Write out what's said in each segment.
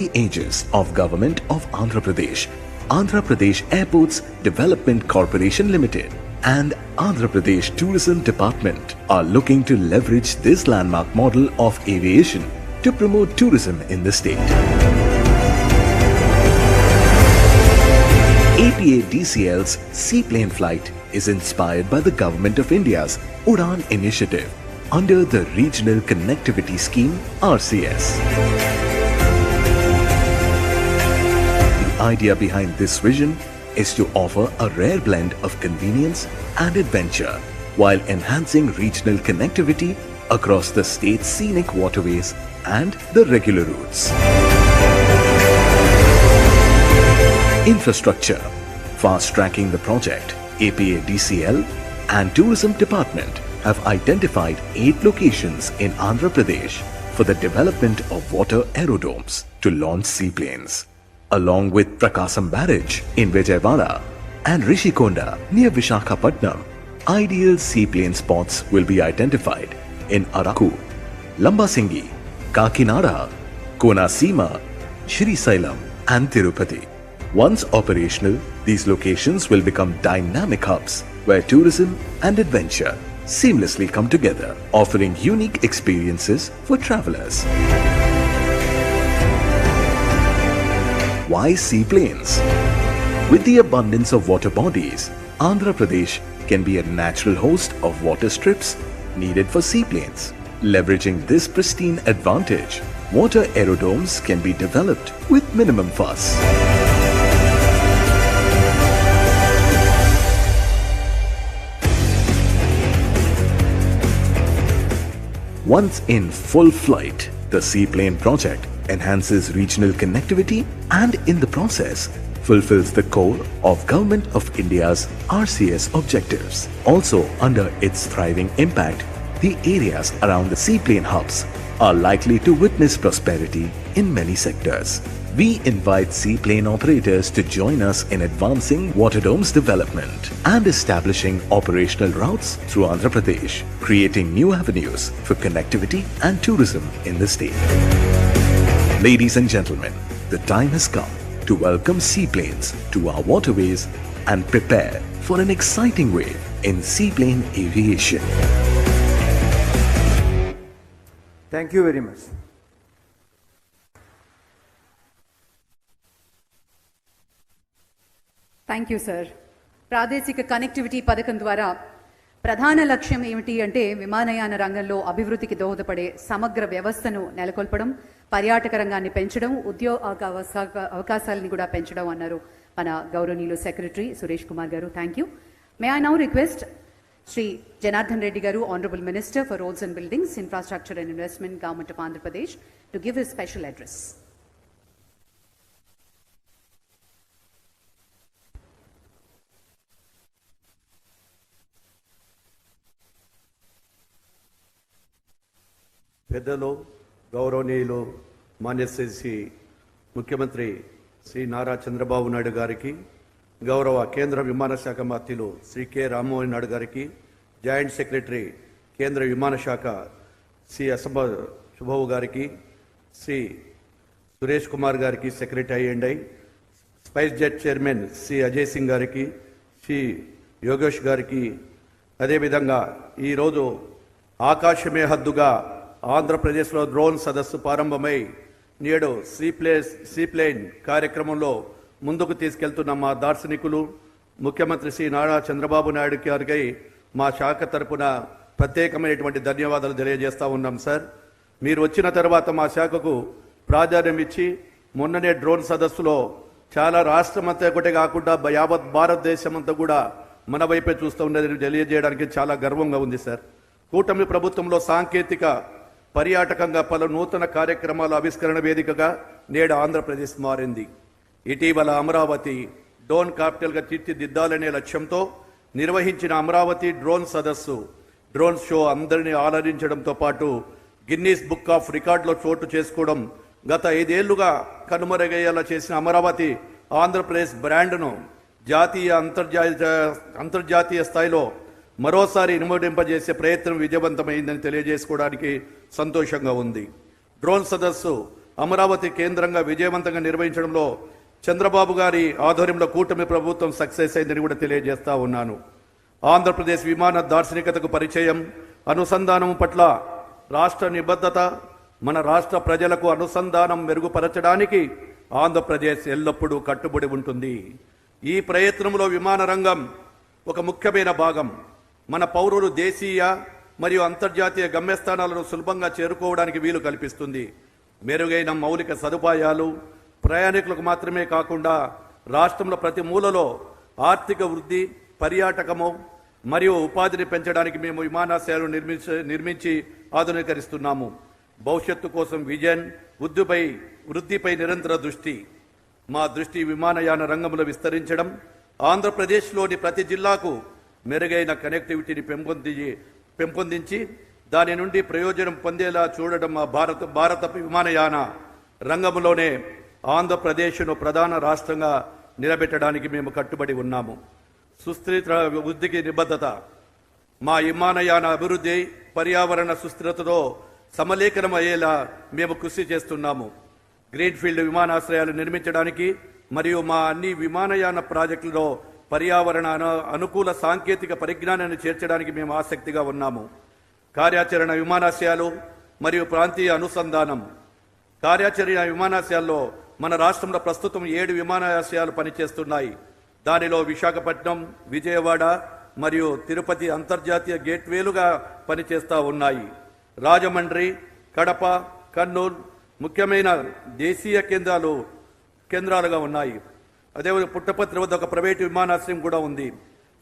Aegis of Government of Andhra Pradesh Airports Development Corporation Limited and Andhra Pradesh Tourism Department are looking to leverage this landmark model of aviation to promote tourism in the state. APA-DCL's Seaplane flight is inspired by the Government of India's Udan initiative under the Regional Connectivity Scheme RCS. The idea behind this vision is to offer a rare blend of convenience and adventure while enhancing regional connectivity across the state's scenic waterways and the regular routes. Infrastructure. Fast-tracking the project, APA-DCL and Tourism Department have identified 8 locations in Andhra Pradesh for the development of water aerodromes to launch seaplanes. Along with Prakasam Barrage in Vijayawada and Rishikonda near Visakhapatnam, ideal seaplane spots will be identified in Araku, Lambasingi, Kakinada, Konasima, Srisailam and Tirupati. Once operational, these locations will become dynamic hubs where tourism and adventure seamlessly come together, offering unique experiences for travelers. Why seaplanes? With the abundance of water bodies, Andhra Pradesh can be a natural host of water strips needed for seaplanes. Leveraging this pristine advantage, water aerodromes can be developed with minimum fuss. Once in full flight, the Seaplane project enhances regional connectivity and in the process fulfills the core of Government of India's RCS objectives. Also, under its thriving impact, the areas around the seaplane hubs are likely to witness prosperity in many sectors. We invite seaplane operators to join us in advancing waterdomes development and establishing operational routes through Andhra Pradesh, creating new avenues for connectivity and tourism in the state. Ladies and gentlemen, the time has come to welcome seaplanes to our waterways and prepare for an exciting wave in seaplane aviation. Thank you very much. Thank you sir. ప్రాదేశిక connectivity పథకం ద్వారా ప్రధాన లక్ష్యం ఏమిటి అంటే విమానయాన రంగంలో అభివృద్ధికి దోహదపడే సమగ్ర వ్యవస్థను నెలకొల్పడం, పర్యాటక రంగాన్ని పెంచడం, ఉద్యోగ అవకాశాలను కూడా పెంచడం అన్నారు మన గౌరవనీయులు secretary Suresh Kumar garu. Thank you. May I now request Shri Janardhan Reddy garu, honourable minister for roads and buildings, infrastructure and investment, government of Andhra Pradesh, to give his special address. పెద్దలు, గౌరవనీయులు, మాన్యశ్రీ ముఖ్యమంత్రి శ్రీ నారా చంద్రబాబు నాయుడు గారికి, గౌరవ కేంద్ర విమాన శాఖ మంత్రులు శ్రీ కె రామ్ మోహన్ నాయుడు గారికి, జాయింట్ సెక్రటరీ కేంద్ర విమాన శాఖ శ్రీ శుభవు గారికి, శ్రీ సురేష్ కుమార్ గారికి సెక్రటరీ అయ్యండి, స్పైస్జెట్ చైర్మన్ శ్రీ అజయ్ సింగ్ గారికి, శ్రీ యోగేష్ గారికి, అదేవిధంగా ఈరోజు ఆకాశమే హద్దుగా ఆంధ్రప్రదేశ్లో డ్రోన్ సదస్సు ప్రారంభమై నేడు సీప్లేన్ కార్యక్రమంలో ముందుకు తీసుకెళ్తున్న మా దార్శనికులు ముఖ్యమంత్రి శ్రీ నారా చంద్రబాబు నాయుడు గారికి మా శాఖ తరపున ప్రత్యేకమైనటువంటి ధన్యవాదాలు తెలియజేస్తా ఉన్నాం. సార్, మీరు వచ్చిన తర్వాత మా శాఖకు ప్రాధాన్యం ఇచ్చి మొన్ననే డ్రోన్ సదస్సులో చాలా రాష్ట్రమంతా ఒకటే కాకుండా యావత్ భారతదేశం అంతా కూడా మన వైపే చూస్తూ ఉన్నదని తెలియజేయడానికి చాలా గర్వంగా ఉంది. సార్, కూటమి ప్రభుత్వంలో సాంకేతిక పర్యాటకంగా పలు నూతన కార్యక్రమాల ఆవిష్కరణ వేదికగా నేడు ఆంధ్రప్రదేశ్ మారింది. ఇటీవల అమరావతి డ్రోన్ క్యాపిటల్గా తీర్చిదిద్దాలనే లక్ష్యంతో నిర్వహించిన అమరావతి డ్రోన్ సదస్సు, డ్రోన్ షో అందరినీ ఆలరించడంతో పాటు గిన్నీస్ బుక్ ఆఫ్ రికార్డులో చోటు చేసుకోవడం, గత 5 ఏళ్లుగా కనుమరుగయ్యేలా చేసిన అమరావతి ఆంధ్రప్రదేశ్ బ్రాండ్ను జాతీయ అంతర్జాతీయ స్థాయిలో మరోసారి ఇనుమడింపజేసే ప్రయత్నం విజయవంతమైందని తెలియజేసుకోవడానికి సంతోషంగా ఉంది. డ్రోన్ సదస్సు అమరావతి కేంద్రంగా విజయవంతంగా నిర్వహించడంలో చంద్రబాబు గారి ఆధ్వర్యంలో కూటమి ప్రభుత్వం సక్సెస్ అయిందని కూడా తెలియజేస్తా ఉన్నాను. ఆంధ్రప్రదేశ్ విమాన దార్శనికతకు పరిచయం, అనుసంధానం పట్ల రాష్ట్ర నిబద్ధత, మన రాష్ట్ర ప్రజలకు అనుసంధానం మెరుగుపరచడానికి ఆంధ్రప్రదేశ్ ఎల్లప్పుడూ కట్టుబడి ఉంటుంది. ఈ ప్రయత్నంలో విమాన రంగం ఒక ముఖ్యమైన భాగం. మన పౌరులు దేశీయ మరియు అంతర్జాతీయ గమ్యస్థానాలను సులభంగా చేరుకోవడానికి వీలు కల్పిస్తుంది. మెరుగైన మౌలిక సదుపాయాలు ప్రయాణికులకు మాత్రమే కాకుండా రాష్ట్రంలో ప్రతి మూలలో ఆర్థిక వృద్ధి, పర్యాటకము మరియు ఉపాధిని పెంచడానికి మేము విమానాశ్రయాలు నిర్మించి ఆధునీకరిస్తున్నాము. భవిష్యత్తు కోసం విజన్, వృద్ధిపై నిరంతర దృష్టి. మా దృష్టి విమానయాన రంగంలో విస్తరించడం, ఆంధ్రప్రదేశ్లోని ప్రతి జిల్లాకు మెరుగైన కనెక్టివిటీని పెంపొందించి దాని నుండి ప్రయోజనం పొందేలా చూడడం. మా భారత విమానయాన రంగంలోనే ఆంధ్రప్రదేశ్ను ప్రధాన రాష్ట్రంగా నిలబెట్టడానికి మేము కట్టుబడి ఉన్నాము. సుస్థిర వృద్ధికి నిబద్ధత. మా విమానయాన అభివృద్ధి పర్యావరణ సుస్థిరతతో సమలేఖనం అయ్యేలా మేము కృషి చేస్తున్నాము. గ్రీన్ఫీల్డ్ విమానాశ్రయాలు నిర్మించడానికి మరియు మా అన్ని విమానయాన ప్రాజెక్టులలో పర్యావరణ అనుకూల సాంకేతిక పరిజ్ఞానాన్ని చేర్చడానికి మేము ఆసక్తిగా ఉన్నాము. కార్యాచరణ విమానాశ్రయాలు మరియు ప్రాంతీయ అనుసంధానం. కార్యాచరణ విమానాశ్రయాల్లో మన రాష్ట్రంలో ప్రస్తుతం 7 విమానాశ్రయాలు పనిచేస్తున్నాయి. దానిలో విశాఖపట్నం, విజయవాడ మరియు తిరుపతి అంతర్జాతీయ గేట్వేలుగా పనిచేస్తూ ఉన్నాయి. రాజమండ్రి, కడప, కర్నూలు ముఖ్యమైన దేశీయ కేంద్రాలుగా ఉన్నాయి. అదేవిధంగా పుట్టపర్తి వద్ద ఒక ప్రైవేటు విమానాశ్రయం కూడా ఉంది.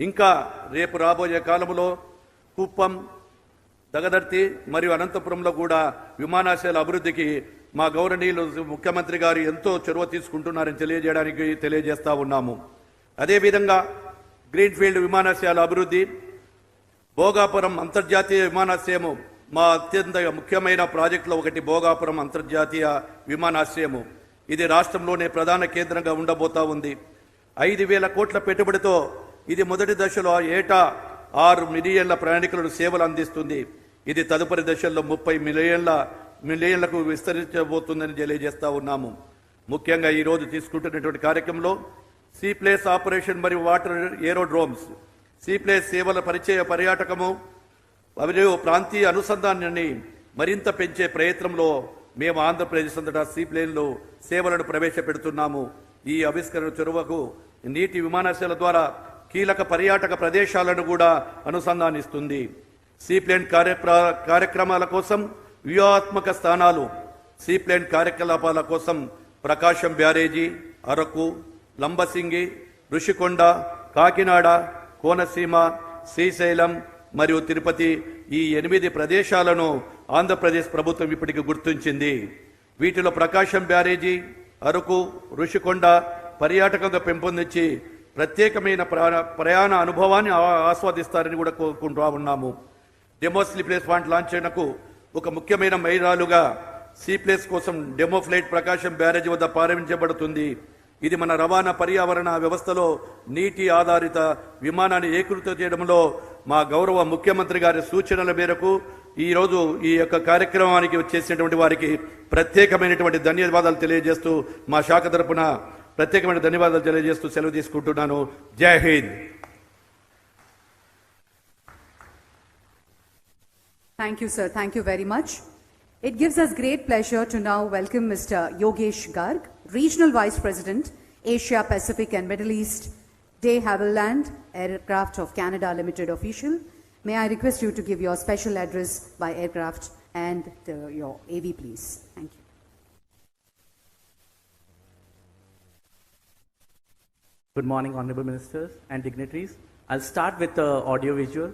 ఇంకా రేపు రాబోయే కాలంలో కుప్పం, దగదర్తి మరియు అనంతపురంలో కూడా విమానాశ్రయాల అభివృద్ధికి మా గౌరవనీయులు ముఖ్యమంత్రి గారు ఎంతో చొరవ తీసుకుంటున్నారని తెలియజేస్తా ఉన్నాము. అదేవిధంగా గ్రీన్ఫీల్డ్ విమానాశ్రయాల అభివృద్ధి, భోగాపురం అంతర్జాతీయ విమానాశ్రయము మా అత్యంత ముఖ్యమైన ప్రాజెక్టులో ఒకటి. భోగాపురం అంతర్జాతీయ విమానాశ్రయము ఇది రాష్ట్రంలోనే ప్రధాన కేంద్రంగా ఉండబోతా ఉంది. 5,000 కోట్ల పెట్టుబడితో ఇది మొదటి దశలో ఏటా 6 మిలియన్ల ప్రయాణికులను సేవలు అందిస్తుంది. ఇది తదుపరి దశల్లో 30 మిలియన్లకు విస్తరించబోతుందని తెలియజేస్తా ఉన్నాము. ముఖ్యంగా ఈరోజు తీసుకుంటున్నటువంటి కార్యక్రమంలో సీప్లేస్ ఆపరేషన్ మరియు వాటర్ ఏరోడ్రోమ్స్, సీప్లేస్ సేవల పర్యాటకము మరియు ప్రాంతీయ అనుసంధానాన్ని మరింత పెంచే ప్రయత్నంలో మేము ఆంధ్రప్రదేశ్ అంతటా సీప్లేన్లో సేవలను ప్రవేశపెడుతున్నాము. ఈ ఆవిష్కరణ చొరవకు నీటి విమానాశ్రయాల ద్వారా కీలక పర్యాటక ప్రదేశాలను కూడా అనుసంధానిస్తుంది. సీప్లేన్ కార్యక్రమాల కోసం వ్యూహాత్మక స్థానాలు. సీప్లేన్ కార్యకలాపాల కోసం ప్రకాశం బ్యారేజీ, అరకు, లంబసింగి, ఋషికొండ, కాకినాడ, కోనసీమ, శ్రీశైలం మరియు తిరుపతి ఈ 8 ప్రదేశాలను ఆంధ్రప్రదేశ్ ప్రభుత్వం ఇప్పటికి గుర్తించింది. వీటిలో ప్రకాశం బ్యారేజీ, అరకు, ఋషికొండ పర్యాటకంగా పెంపొందించి ప్రత్యేకమైన ప్రయాణ అనుభవాన్ని ఆస్వాదిస్తారని కూడా కోరుకుంటూ ఉన్నాము. డెమో సీప్లేస్ పాయింట్ లాంచ్ చేయడానికి ఒక ముఖ్యమైన మైలురాలుగా సీప్లేస్ కోసం డెమో ఫ్లైట్ ప్రకాశం బ్యారేజీ వద్ద ప్రారంభించబడుతుంది. ఇది మన రవాణా పర్యావరణ వ్యవస్థలో నీటి ఆధారిత విమానాన్ని ఏకీకృతం చేయడంలో మా గౌరవ ముఖ్యమంత్రి గారి సూచనల మేరకు ఈరోజు ఈ యొక్క కార్యక్రమానికి వచ్చేసినటువంటి వారికి ప్రత్యేకమైనటువంటి ధన్యవాదాలు తెలియజేస్తూ మా శాఖ తరపున ప్రత్యేకమైన ధన్యవాదాలు తెలియజేస్తూ సెలవు తీసుకుంటున్నాను. జై Hind. Thank you, sir. Thank you very much. It gives us great pleasure to now welcome Mr. Yogesh Garg, Regional Vice President, Asia Pacific and Middle East, de Havilland Aircraft of Canada Limited official. May I request you to give your special address by aircraft and your AV, please. Thank you. Good morning, Honorable Ministers and dignitaries. I'll start with the audio visual.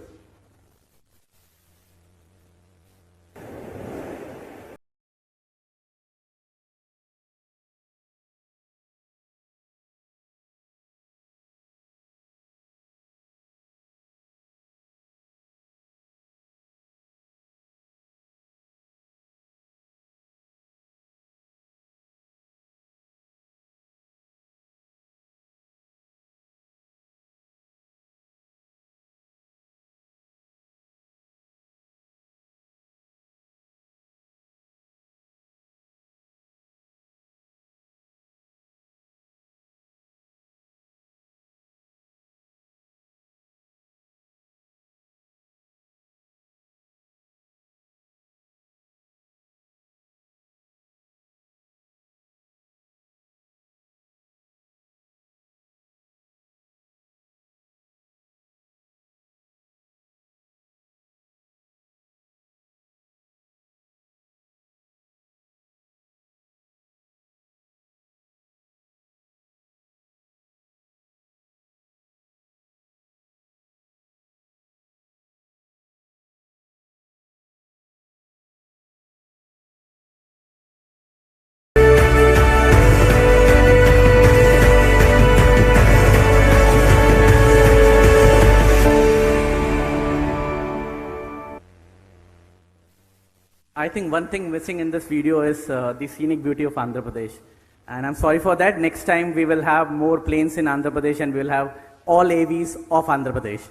think one thing missing in this video is the scenic beauty of Andhra Pradesh. And I'm sorry for that. Next time we will have more planes in Andhra Pradesh and we will have all AVs of Andhra Pradesh.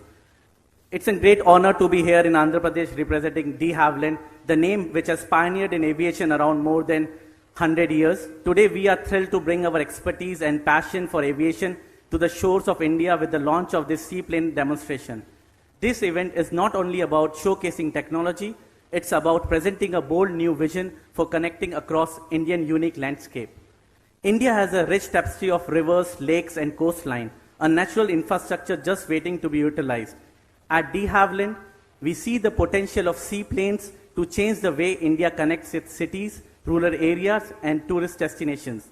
It's a great honor to be here in Andhra Pradesh representing de Havilland, the name which has pioneered in aviation around more than 100 years. Today we are thrilled to bring our expertise and passion for aviation to the shores of India with the launch of this Seaplane demonstration. This event is not only about showcasing technology, it's about presenting a bold new vision for connecting across Indian unique landscape. India has a rich tapestry of rivers, lakes, and coastline, a natural infrastructure just waiting to be utilized. At de Havilland, we see the potential of seaplanes to change the way India connects its cities, rural areas, and tourist destinations.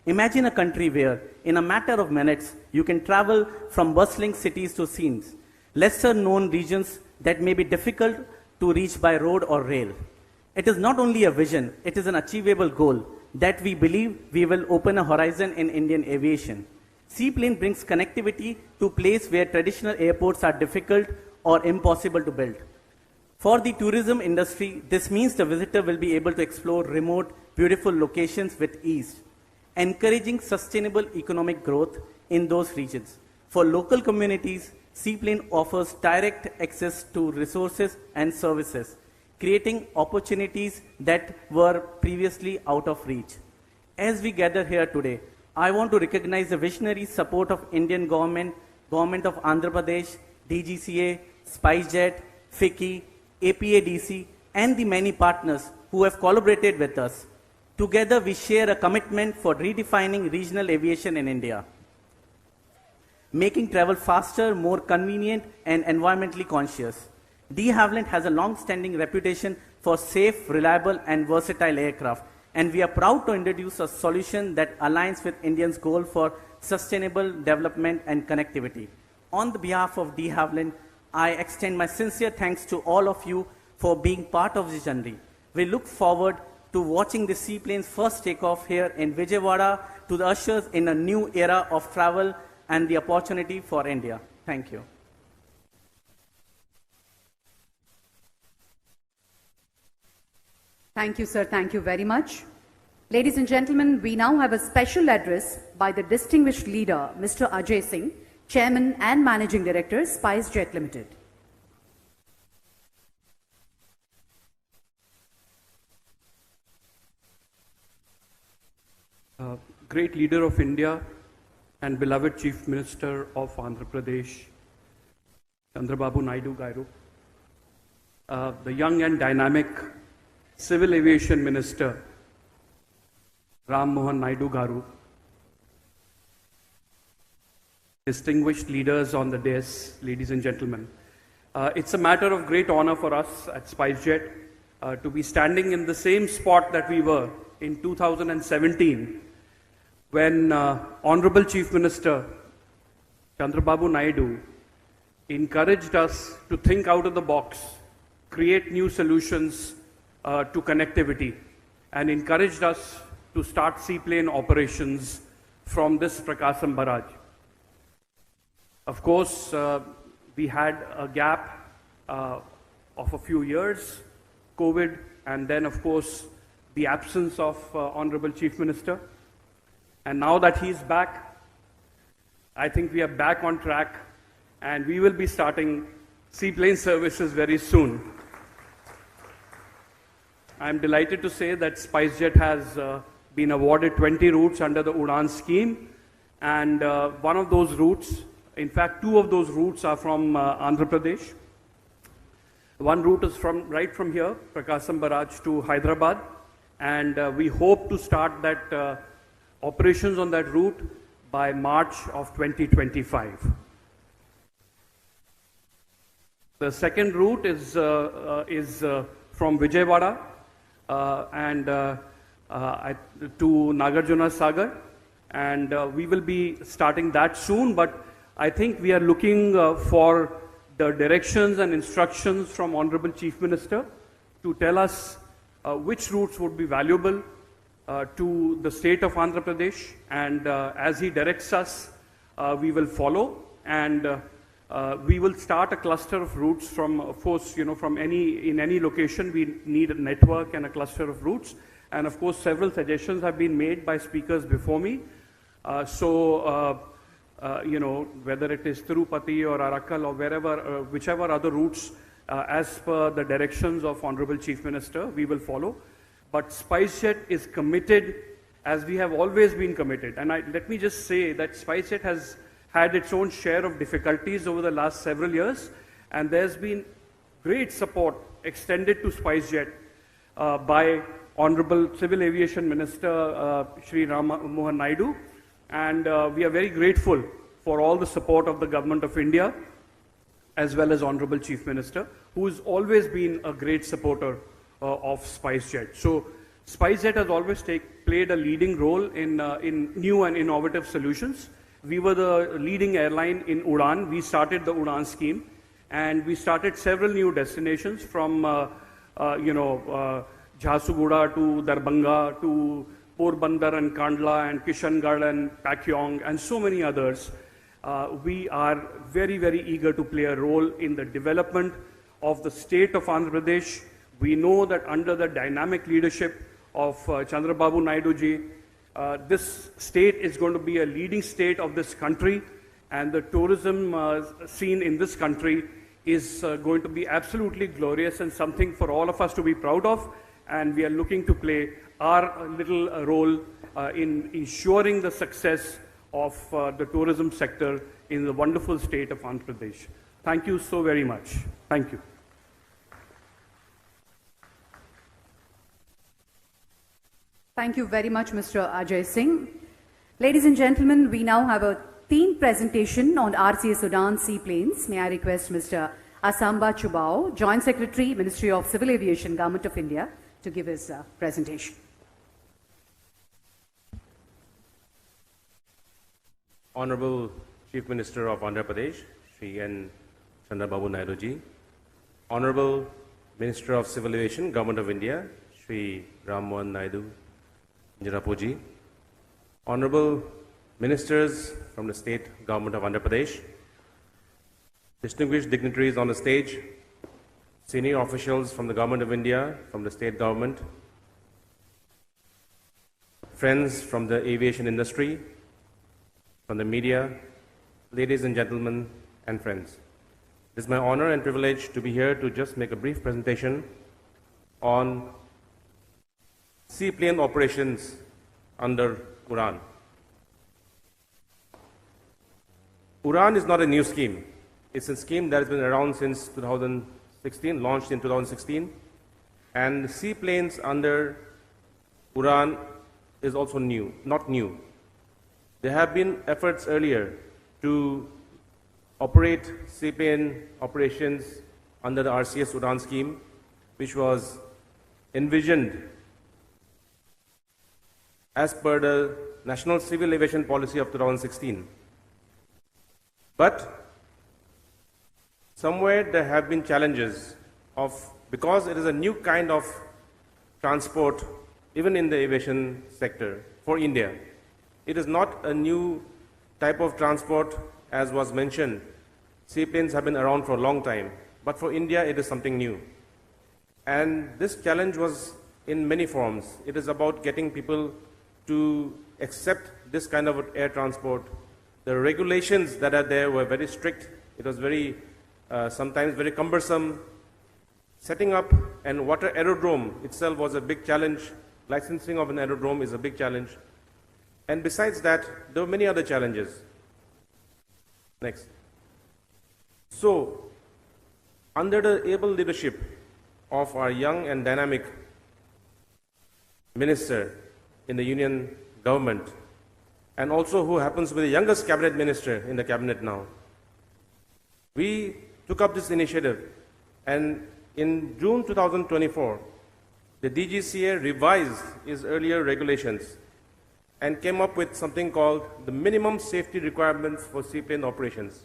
Imagine a country where, in a matter of minutes, you can travel from bustling cities to scenes, lesser known regions that may be difficult to reach by road or rail. It is not only a vision, it is an achievable goal that we believe we will open a horizon in Indian aviation. Seaplane brings connectivity to places where traditional airports are difficult or impossible to build. For the tourism industry, this means the visitor will be able to explore remote, beautiful locations with ease, encouraging sustainable economic growth in those regions. For local communities, Seaplane offers direct access to resources and services, creating opportunities that were previously out of reach. As we gather here today, I want to recognize the visionary support of Indian government of Andhra Pradesh, DGCA, SpiceJet, FICCI, APADC, and the many partners who have collaborated with us. Together, we share a commitment for redefining regional aviation in India, making travel faster, more convenient, and environmentally conscious. De Havilland has a long-standing reputation for safe, reliable, and versatile aircraft, and we are proud to introduce a solution that aligns with Indians' goal for sustainable development and connectivity. On the behalf of de Havilland, I extend my sincere thanks to all of you for being part of this journey. We look forward to watching the seaplane's first takeoff here in Vijayawada to the ushers in a new era of travel and the opportunity for India. Thank you. Thank you, sir. Thank you very much. Ladies and gentlemen, we now have a special address by the distinguished leader, Mr. Ajay Singh, Chairman and Managing Director, SpiceJet Limited. Great leader of India and beloved Chief Minister of Andhra Pradesh, Chandrababu Naidu Garu, the young and dynamic Civil Aviation Minister, Ram Mohan Naidu Garu, distinguished leaders on the dais, ladies and gentlemen. It's a matter of great honor for us at SpiceJet to be standing in the same spot that we were in 2017 when Honorable Chief Minister Chandrababu Naidu encouraged us to think out of the box, create new solutions to connectivity, and encouraged us to start seaplane operations from this Prakasam barrage. Of course, we had a gap of a few years, COVID, and then of course the absence of Honorable Chief Minister. And now that he's back, I think we are back on track and we will be starting seaplane services very soon. I'm delighted to say that SpiceJet has been awarded 20 routes under the UDAN scheme, and one of those routes, in fact, two of those routes are from Andhra Pradesh. One route is right from here, Prakasam Barrage to Hyderabad, and we hope to start that operations on that route by March of 2025. The second route is from Vijayawada to Nagarjuna Sagar, and we will be starting that soon, but I think we are looking for the directions and instructions from Honorable Chief Minister to tell us which routes would be valuable to the state of Andhra Pradesh, and as he directs us, we will follow, and we will start a cluster of routes from, of course, from in any location, we need a network and a cluster of routes. And of course, several suggestions have been made by speakers before me. Whether it is Tirupati or Arakkal or wherever, whichever other routes, as per the directions of Honorable Chief Minister, we will follow. But SpiceJet is committed, as we have always been committed. And let me just say that SpiceJet has had its own share of difficulties over the last several years, and there's been great support extended to SpiceJet by Honorable Civil Aviation Minister Shri Ram Mohan Naidu, and we are very grateful for all the support of the Government of India, as well as Honorable Chief Minister, who has always been a great supporter of SpiceJet. So SpiceJet has always played a leading role in new and innovative solutions. We were the leading airline in Udan. We started the Udan scheme, and we started several new destinations from, Jharsuguda to Darbhanga to Porbandar and Kandla and Kishangarh and Pakyong and so many others. We are very, very eager to play a role in the development of the state of Andhra Pradesh. We know that under the dynamic leadership of Chandrababu Naidu ji, this state is going to be a leading state of this country, and the tourism scene in this country is going to be absolutely glorious and something for all of us to be proud of, and we are looking to play our little role in ensuring the success of the tourism sector in the wonderful state of Andhra Pradesh. Thank you so very much. Thank you. Thank you very much, Mr. Ajay Singh. Ladies and gentlemen, we now have a theme presentation on RCS Udan seaplanes. May I request Mr. Asamba Chubao, Joint Secretary, Ministry of Civil Aviation, Government of India, to give his presentation. Honorable Chief Minister of Andhra Pradesh, Shri N. Chandrababu Naidu ji, Honorable Minister of Civil Aviation, Government of India, Shri Ram Mohan Naidu, ji, Honorable Ministers from the State Government of Andhra Pradesh, distinguished dignitaries on the stage, senior officials from the Government of India, from the State Government, friends from the aviation industry, from the media, ladies and gentlemen, and friends. It is my honor and privilege to be here to just make a brief presentation on seaplane operations under Udan. Udan is not a new scheme. It's a scheme that has been around since 2016, launched in 2016. And seaplanes under Udan is also new, not new. There have been efforts earlier to operate seaplane operations under the RCS Udan scheme, which was envisioned as per the National Civil Aviation Policy of 2016. But somewhere there have been challenges because it is a new kind of transport, even in the aviation sector for India. It is not a new type of transport, as was mentioned. Seaplanes have been around for a long time, but for India it is something new. And this challenge was in many forms. It is about getting people to accept this kind of air transport. The regulations that are there were very strict. It was very, sometimes very cumbersome. Setting up an water aerodrome itself was a big challenge. Licensing of an aerodrome is a big challenge. And besides that, there were many other challenges. Next. So, under the able leadership of our young and dynamic minister in the union government, and also who happens to be the youngest cabinet minister in the cabinet now, we took up this initiative, and in June 2024, the DGCA revised its earlier regulations and came up with something called the minimum safety requirements for seaplane operations.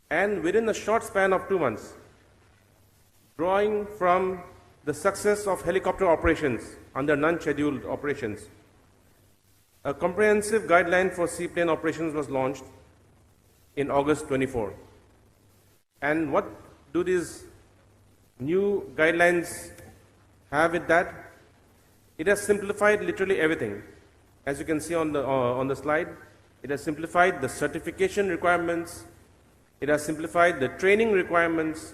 And within a short span of 2 months, drawing from the success of helicopter operations under non-scheduled operations, a comprehensive guideline for seaplane operations was launched, in August 24. And what do these new guidelines have with that? It has simplified literally everything. As you can see on the slide, it has simplified the certification requirements, it has simplified the training requirements,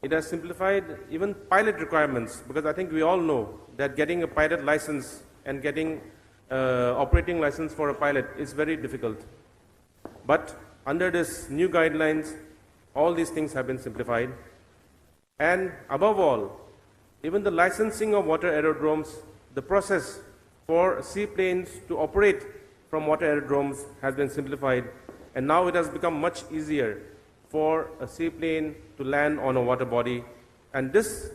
it has simplified even pilot requirements, because I think we all know that getting a pilot license and getting operating license for a pilot is very difficult. But under this new guidelines, all these things have been simplified. And above all, even the licensing of water aerodromes, the process for seaplanes to operate from water aerodromes has been simplified. And now it has become much easier for a seaplane to land on a water body. And this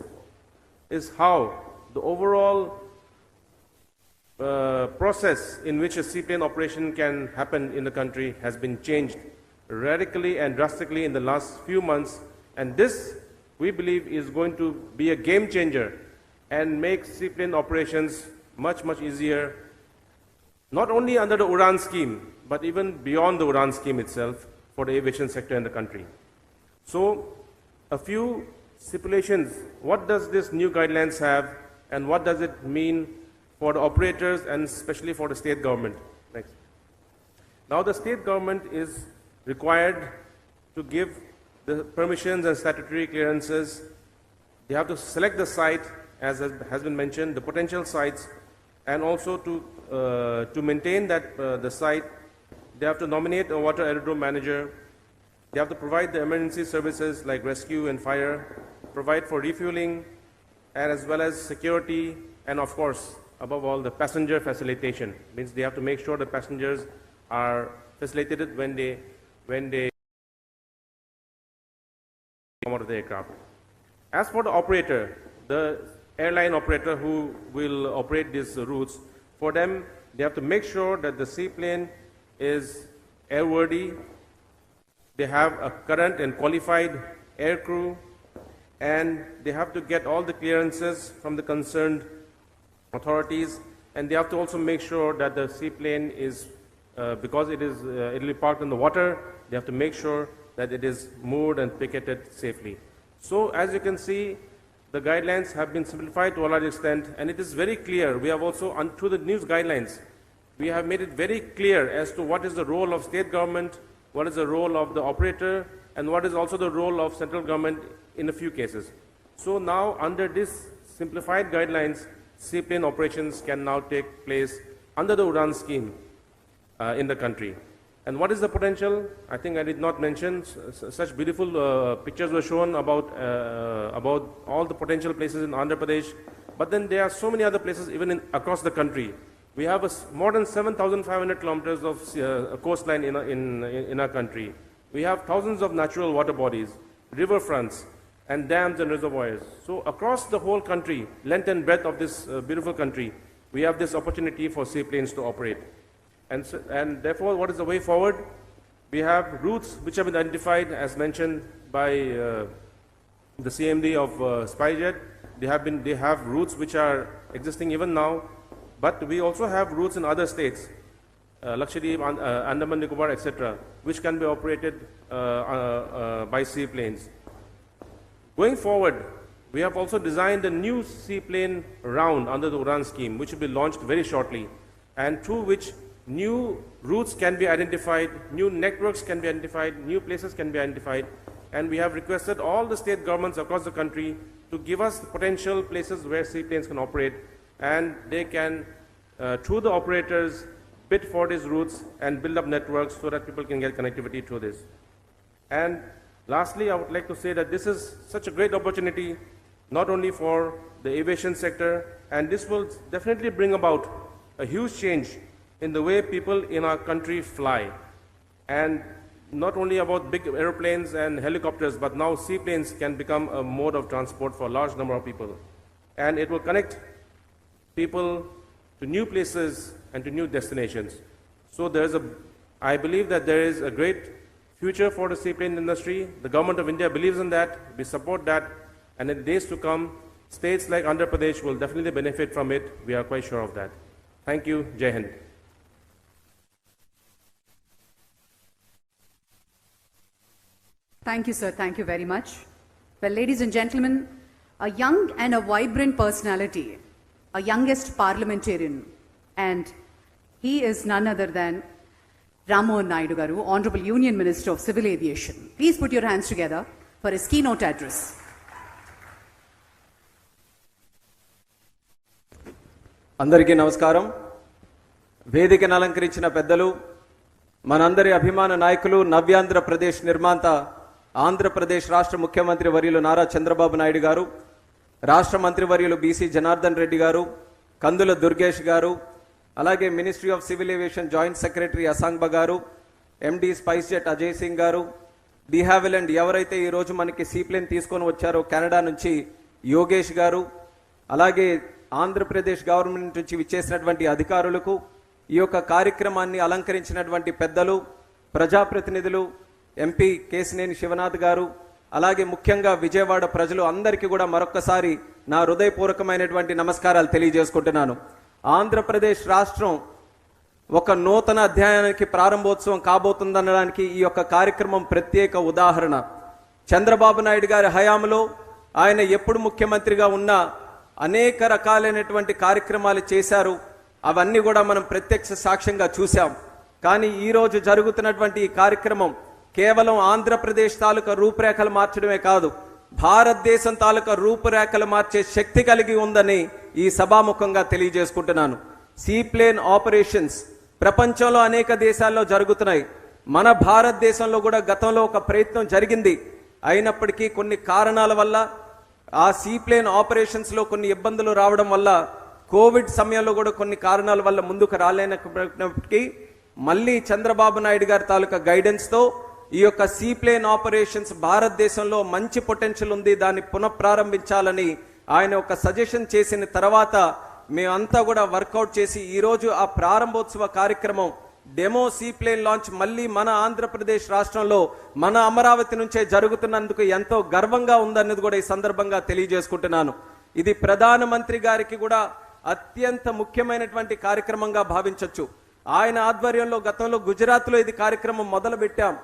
is how the overall process in which a seaplane operation can happen in the country has been changed radically and drastically in the last few months. And this, we believe, is going to be a game changer and make seaplane operations much, much easier, not only under the UDAN scheme, but even beyond the UDAN scheme itself for the aviation sector in the country. So, a few stipulations. What does this new guidelines have, and what does it mean for the operators and especially for the state government? Next. Now, the state government is required to give the permissions and statutory clearances. They have to select the site, as has been mentioned, the potential sites, and also to maintain that the site, they have to nominate a water aerodrome manager. They have to provide the emergency services like rescue and fire, provide for refueling, and as well as security, and of course, above all, the passenger facilitation. Means they have to make sure the passengers are facilitated when they come out of the aircraft. As for the operator, the airline operator who will operate these routes, for them, they have to make sure that the seaplane is airworthy, they have a current and qualified air crew, and they have to get all the clearances from the concerned authorities, and they have to also make sure that the seaplane is, because it will be parked in the water, they have to make sure that it is moored and picketed safely. So, as you can see, the guidelines have been simplified to a large extent, and it is very clear. We have also, through the news guidelines, we have made it very clear as to what is the role of state government, what is the role of the operator, and what is also the role of central government in a few cases. So now, under this simplified guidelines, seaplane operations can now take place under the UDAN scheme in the country. And what is the potential? I think I did not mention. Such beautiful pictures were shown about all the potential places in Andhra Pradesh. But then there are so many other places even across the country. We have more than 7,500 kilometers of coastline in our country. We have thousands of natural water bodies, riverfronts, and dams and reservoirs. So across the whole country, length and breadth of this beautiful country, we have this opportunity for seaplanes to operate. And therefore, what is the way forward? We have routes which have been identified, as mentioned by the CMD of SpiceJet. They have routes which are existing even now, but we also have routes in other states, Lakshadweep, Andaman Nicobar, etc., which can be operated by seaplanes. Going forward, we have also designed a new seaplane round under the UDAN scheme, which will be launched very shortly, and through which new routes can be identified, new networks can be identified, new places can be identified, and we have requested all the state governments across the country to give us potential places where seaplanes can operate, and they can, through the operators, bid for these routes and build up networks so that people can get connectivity through this. And lastly, I would like to say that this is such a great opportunity, not only for the aviation sector, and this will definitely bring about a huge change in the way people in our country fly. And not only about big airplanes and helicopters, but now seaplanes can become a mode of transport for a large number of people. And it will connect people to new places and to new destinations. So I believe that there is a great future for the seaplane industry. The government of India believes in that, we support that, and in days to come, states like Andhra Pradesh will definitely benefit from it. We are quite sure of that. Thank you. Jai Hind. Thank you, sir. Thank you very much. Well, ladies and gentlemen, a young and a vibrant personality, a youngest parliamentarian, and he is none other than Ram Mohan Naidu garu, Honorable Union Minister of Civil Aviation. Please put your hands together for his keynote address. అందరికీ నమస్కారం. వేదికను అలంకరించిన పెద్దలు, మనందరి అభిమాన నాయకులు, నవ్యాంధ్రప్రదేశ్ నిర్మాత, ఆంధ్రప్రదేశ్ రాష్ట్ర ముఖ్యమంత్రి వర్యులు నారా చంద్రబాబు నాయుడు గారు, రాష్ట్ర మంత్రివర్యులు బీసీ జనార్దన్ రెడ్డి గారు, కందుల దుర్గేష్ గారు, అలాగే ministry of civil aviation joint secretary Asangba garu, MD SpiceJet Ajay Singh గారు, ది హ్యావిలండ్ ఎవరైతే ఈరోజు మనకి సీప్లేన్ తీసుకొని వచ్చారో కెనడా నుంచి యోగేష్ గారు, అలాగే ఆంధ్రప్రదేశ్ గవర్నమెంట్ నుంచి విచ్చేసినటువంటి అధికారులకు, ఈ యొక్క కార్యక్రమాన్ని అలంకరించినటువంటి పెద్దలు, ప్రజాప్రతినిధులు, ఎంపీ కేసినేని శివనాథ్ గారు, అలాగే ముఖ్యంగా విజయవాడ ప్రజలు అందరికీ కూడా మరొక్కసారి నా హృదయపూర్వకమైనటువంటి నమస్కారాలు తెలియజేసుకుంటున్నాను. ఆంధ్రప్రదేశ్ రాష్ట్రం ఒక నూతన అధ్యాయానికి ప్రారంభోత్సవం కాబోతుందనడానికి ఈ యొక్క కార్యక్రమం ప్రత్యేక ఉదాహరణ. చంద్రబాబు నాయుడు గారి హయాంలో ఆయన ఎప్పుడు ముఖ్యమంత్రిగా ఉన్నా అనేక రకాలైనటువంటి కార్యక్రమాలు చేశారు. అవన్నీ కూడా మనం ప్రత్యక్ష సాక్ష్యంగా చూశాం. కానీ ఈరోజు జరుగుతున్నటువంటి ఈ కార్యక్రమం కేవలం ఆంధ్రప్రదేశ్ తాలూకా రూపురేఖలు మార్చడమే కాదు, భారతదేశం తాలూకా రూపురేఖలు మార్చే శక్తి కలిగి ఉందని ఈ సభాముఖంగా తెలియజేసుకుంటున్నాను. సీప్లేన్ ఆపరేషన్స్ ప్రపంచంలో అనేక దేశాల్లో జరుగుతున్నాయి. మన భారతదేశంలో కూడా గతంలో ఒక ప్రయత్నం జరిగింది. అయినప్పటికీ కొన్ని కారణాల వల్ల ఆ సీప్లేన్ ఆపరేషన్స్ లో కొన్ని ఇబ్బందులు రావడం వల్ల, కోవిడ్ సమయంలో కూడా కొన్ని కారణాల వల్ల ముందుకు రాలేనప్పటికీ మళ్ళీ చంద్రబాబు నాయుడు గారి తాలూకా గైడెన్స్ తో ఈ యొక్క సీప్లేన్ ఆపరేషన్స్ భారతదేశంలో మంచి పొటెన్షియల్ ఉంది, దాన్ని పునఃప్రారంభించాలని ఆయన ఒక సజెషన్ చేసిన తర్వాత మేమంతా కూడా వర్కౌట్ చేసి ఈరోజు ఆ ప్రారంభోత్సవ కార్యక్రమం డెమో సీప్లేన్ లాంచ్ మళ్ళీ మన ఆంధ్రప్రదేశ్ రాష్ట్రంలో మన అమరావతి నుంచే జరుగుతున్నందుకు ఎంతో గర్వంగా ఉందన్నది కూడా ఈ సందర్భంగా తెలియజేసుకుంటున్నాను. ఇది ప్రధానమంత్రి గారికి కూడా అత్యంత ముఖ్యమైనటువంటి కార్యక్రమంగా భావించవచ్చు. ఆయన ఆధ్వర్యంలో గతంలో గుజరాత్లో ఇది కార్యక్రమం మొదలు పెట్టాం.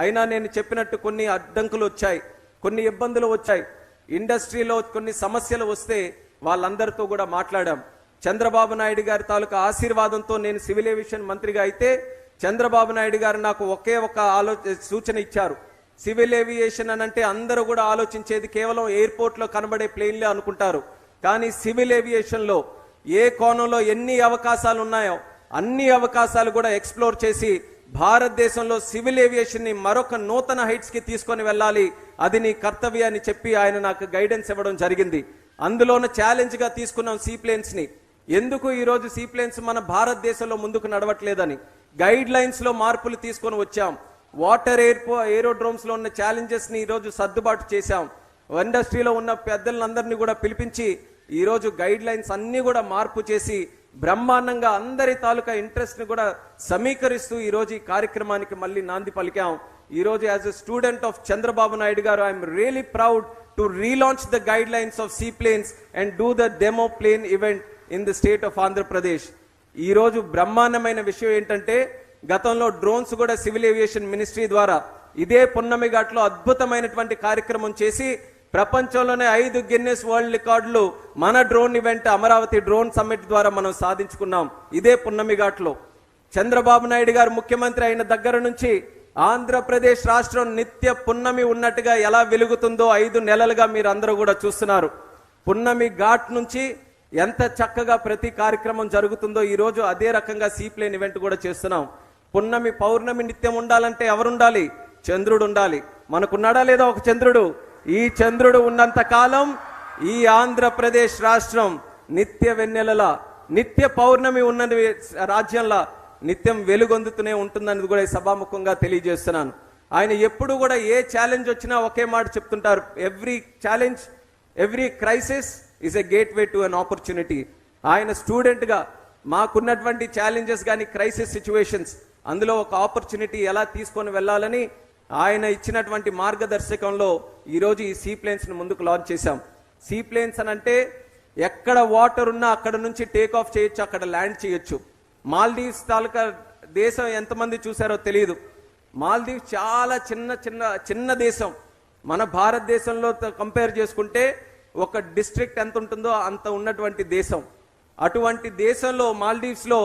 అయినా నేను చెప్పినట్టు కొన్ని అడ్డంకులు వచ్చాయి, కొన్ని ఇబ్బందులు వచ్చాయి. ఇండస్ట్రీలో కొన్ని సమస్యలు వస్తే వాళ్ళందరితో కూడా మాట్లాడాం. చంద్రబాబు నాయుడు గారి తాలూకా ఆశీర్వాదంతో నేను సివిల్ ఏవియేషన్ మంత్రిగా అయితే చంద్రబాబు నాయుడు గారు నాకు ఒకే ఒక సూచన ఇచ్చారు. సివిల్ ఏవియేషన్ అనంటే అందరూ కూడా ఆలోచించేది కేవలం ఎయిర్పోర్ట్ లో కనబడే ప్లేన్లే అనుకుంటారు. కానీ సివిల్ ఏవియేషన్ లో ఏ కోణంలో ఎన్ని అవకాశాలు ఉన్నాయో అన్ని అవకాశాలు కూడా ఎక్స్ప్లోర్ చేసి భారతదేశంలో సివిల్ ఏవియేషన్ ని మరొక నూతన హైట్స్ కి తీసుకొని వెళ్ళాలి, అది నీ కర్తవ్యాన్ని చెప్పి ఆయన నాకు గైడెన్స్ ఇవ్వడం జరిగింది. అందులోనూ ఛాలెంజ్ గా తీసుకున్నాం సీప్లేన్స్ ని. ఎందుకు ఈరోజు సీప్లేన్స్ మన భారతదేశంలో ముందుకు నడవట్లేదని గైడ్ లైన్స్ లో మార్పులు తీసుకొని వచ్చాం. వాటర్ ఏరోడ్రోమ్స్ లో ఉన్న ఛాలెంజెస్ ని ఈరోజు సర్దుబాటు చేశాం. ఇండస్ట్రీలో ఉన్న పెద్దలందరినీ కూడా పిలిపించి ఈరోజు గైడ్ లైన్స్ అన్ని కూడా మార్పు చేసి బ్రహ్మాండంగా అందరి తాలూకా ఇంట్రెస్ట్ ని కూడా సమీకరిస్తూ ఈరోజు ఈ కార్యక్రమానికి మళ్ళీ నాంది పలికాం. ఈరోజు as a student of Chandrababu Naidu garu I'm really proud to relaunch the guidelines of seaplanes and do the demo plane event in the state of Andhra Pradesh. ఈ రోజు బ్రహ్మాండమైన విషయం ఏంటంటే గతంలో డ్రోన్స్ కూడా సివిల్ ఏవియేషన్ మినిస్ట్రీ ద్వారా ఇదే పున్నమి ఘాట్లో అద్భుతమైనటువంటి కార్యక్రమం చేసి ప్రపంచంలోనే 5 గిన్నెస్ వరల్డ్ రికార్డులు మన drone event Amaravati drone summit ద్వారా మనం సాధించుకున్నాం ఇదే పున్నమి ఘాట్లో. చంద్రబాబు నాయుడు గారు ముఖ్యమంత్రి అయిన దగ్గర నుంచి ఆంధ్రప్రదేశ్ రాష్ట్రం నిత్య పున్నమి ఉన్నట్టుగా ఎలా వెలుగుతుందో 5 నెలలుగా మీరు అందరూ కూడా చూస్తున్నారు. పున్నమి ఘాట్ నుంచి ఎంత చక్కగా ప్రతి కార్యక్రమం జరుగుతుందో ఈ రోజు అదే రకంగా సీప్లేన్ ఈవెంట్ కూడా చేస్తున్నాం. పున్నమి పౌర్ణమి నిత్యం ఉండాలంటే ఎవరుండాలి? చంద్రుడు ఉండాలి. మనకున్నాడా లేదా ఒక చంద్రుడు? ఈ చంద్రుడు ఉన్నంత కాలం ఈ ఆంధ్రప్రదేశ్ రాష్ట్రం నిత్య వెన్నెలలా, నిత్య పౌర్ణమి ఉన్న రాజ్యంలా నిత్యం వెలుగొందుతూనే ఉంటుందని కూడా ఈ సభాముఖంగా తెలియజేస్తున్నాను. ఆయన ఎప్పుడు కూడా ఏ ఛాలెంజ్ వచ్చినా ఒకే మాట చెప్తుంటారు, every challenge, every crisis is a gateway to an opportunity. ఆయన స్టూడెంట్ గా మాకున్నటువంటి ఛాలెంజెస్ కానీ క్రైసిస్ సిచ్యువేషన్స్ అందులో ఒక ఆపర్చునిటీ ఎలా తీసుకొని వెళ్ళాలని ఆయన ఇచ్చినటువంటి మార్గదర్శకంలో ఈరోజు ఈ సీప్లేన్స్ ని ముందుకు లాంచ్ చేశాం. సీప్లేన్స్ అని అంటే ఎక్కడ వాటర్ ఉన్నా అక్కడ నుంచి టేక్ ఆఫ్ చేయొచ్చు, అక్కడ ల్యాండ్ చేయొచ్చు. మాల్దీవ్స్ తాలూకా దేశం ఎంతమంది చూసారో తెలియదు. మాల్దీవ్స్ చాలా చిన్న దేశం. మన భారతదేశంలో కంపేర్ చేసుకుంటే ఒక డిస్ట్రిక్ట్ ఎంత ఉంటుందో అంత ఉన్నటువంటి దేశం. అటువంటి దేశంలో మాల్దీవ్స్లో